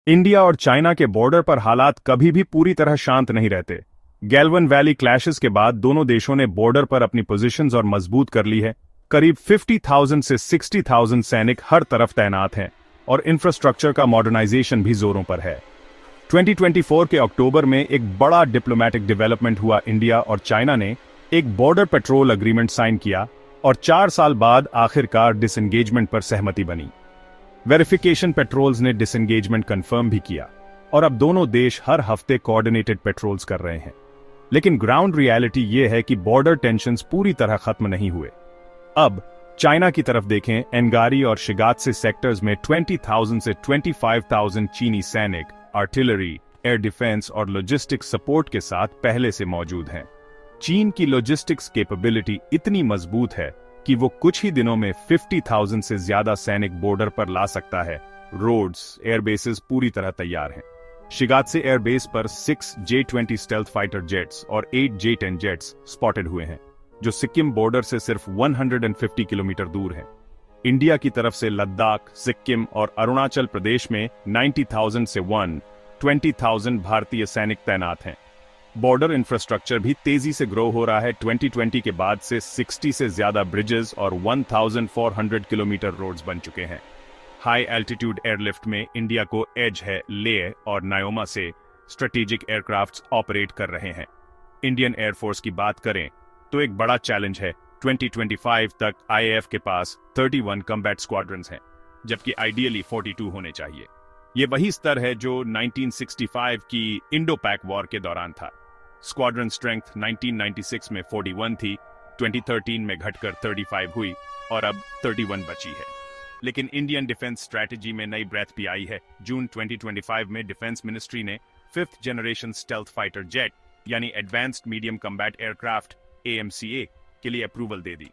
India और China के border पर हालात कभी भी पूरी तरह शांत नहीं रहते। गैल्वन वैली क्लैशेस के बाद दोनों देशों ने बॉर्डर पर अपनी पोजीशंस और मजबूत कर ली है। करीब 50,000 से 60,000 सैनिक हर तरफ तैनात हैं और इंफ्रास्ट्रक्चर का मॉडर्नाइजेशन भी जोरों पर है। 2024 के अक्टूबर में एक बड़ा डिप्लोमेटिक डेवलपमेंट हुआ। इंडिया और चाइना ने एक बॉर्डर पेट्रोल एग्रीमेंट साइन किया और 4 साल बाद आखिरकार डिसएंगेजमेंट पर सहमति बनी। वेरिफिकेशन पेट्रोल्स ने डिसएंगेजमेंट कंफर्म भी किया और अब दोनों देश हर हफ्ते कोऑर्डिनेटेड पेट्रोल्स कर रहे हैं। लेकिन ग्राउंड रियलिटी यह है कि बॉर्डर टेंशन्स पूरी तरह खत्म नहीं हुए। अब चाइना की तरफ देखें, एनगारी और शिगात्से सेक्टर्स में 20,000 से 25,000 चीनी सैनिक आर्टिलरी, एयर डिफेंस और लॉजिस्टिक्स सपोर्ट के साथ पहले से मौजूद हैं। चीन की लॉजिस्टिक्स कैपेबिलिटी इतनी मजबूत है कि वो कुछ ही दिनों में 50,000 से ज्यादा सैनिक बॉर्डर पर ला सकता है। रोड्स, एयरबेसेस पूरी तरह तैयार हैं। शिगात्से एयरबेस पर 6 J-20 स्टेल्थ फाइटर जेट्स और 8 J-10 जेट्स स्पॉटेड हुए हैं, जो सिक्किम बॉर्डर से सिर्फ 150 किलोमीटर दूर हैं। इंडिया की तरफ से लद्दाख, सिक्किम और अरुणाचल प्रदेश में 90,000 से 120,000 भारतीय सैनिक तैनात हैं। बॉर्डर इंफ्रास्ट्रक्चर भी तेजी से ग्रो हो रहा है। 2020 के बाद से 60 से ज्यादा ब्रिजेस और 1,400 किलोमीटर रोड्स बन चुके हैं। हाई एल्टीट्यूड एयरलिफ्ट में इंडिया को एज है। लेह और नायोमा से स्ट्रेटेजिक एयरक्राफ्ट्स ऑपरेट कर रहे हैं। इंडियन एयरफोर्स की बात करें तो एक बड़ा चैलेंज है। 2025 तक आईएएफ के पास 31 कॉम्बैट स्क्वाड्रंस हैं, जबकि आइडियली 42 होने चाहिए। ये वही स्तर है जो 1965 की इंडो पैक वॉर के दौरान था। स्क्वाड्रन स्ट्रेंथ 1996 में 41 थी, 2013 में घटकर 35 हुई और अब 31 बची है। लेकिन इंडियन डिफेंस स्ट्रैटेजी में नई ब्रेथ भी आई है। जून 2025 में डिफेंस मिनिस्ट्री ने 5th generation stealth fighter jet यानी advanced medium combat aircraft AMCA के लिए अप्रूवल दे दी।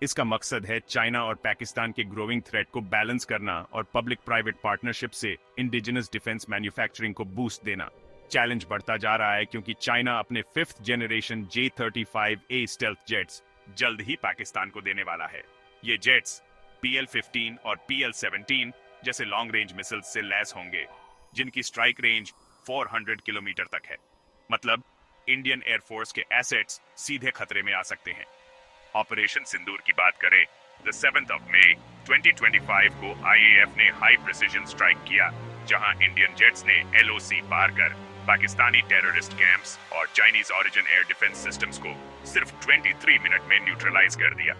इसका मकसद है चाइना और पाकिस्तान के ग्रोइंग थ्रेट को बैलेंस करना और पब्लिक प्राइवेट पार्टनरशिप से इंडिजिनस डिफेंस मैन्युफैक्चरिंग को बूस्ट देना। चैलेंज बढ़ता जा रहा है क्योंकि चाइना अपने 5th generation J-35A stealth jets जल्द ही पाकिस्तान को देने वाला है। ये जेट्स PL-15 और PL-17 जैसे लॉन्ग रेंज मिसाइल्स से लैस होंगे, जिनकी स्ट्राइक रेंज 400 किलोमीटर तक है। मतलब इंडियन एयरफोर्स के एसेट्स सीधे खतरे में आ सकते हैं। ऑपरेशन सिंदूर की बात करें, द 7th of May 2025 को IAF ने हाई प्रिसिजन स्ट्राइक किया, जहां इंडियन जेट्स ने LOC पार कर पाकिस्तानी टेररिस्ट कैंप्स और Chinese origin air defence systems को सिर्फ 23 मिनट में न्यूट्रलाइज कर दिया।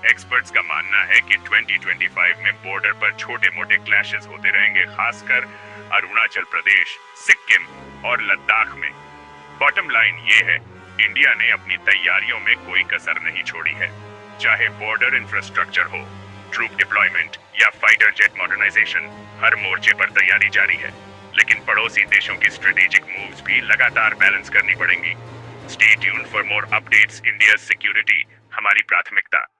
एक्सपर्ट्स का मानना है कि 2025 में बॉर्डर पर छोटे मोटे क्लैशेस होते रहेंगे, खासकर अरुणाचल प्रदेश, सिक्किम और लद्दाख में। बॉटम लाइन ये है, इंडिया ने अपनी तैयारियों में कोई कसर नहीं छोड़ी है। चाहे बॉर्डर इंफ्रास्ट्रक्चर हो, ट्रूप डिप्लॉयमेंट या फाइटर जेट मॉडर्नाइजेशन, हर मोर्चे पर तैयारी जारी है। लेकिन पड़ोसी देशों की स्ट्रेटेजिक मूव्स भी लगातार बैलेंस करनी पड़ेंगी। Stay tuned for more updates. India security हमारी प्राथमिकता।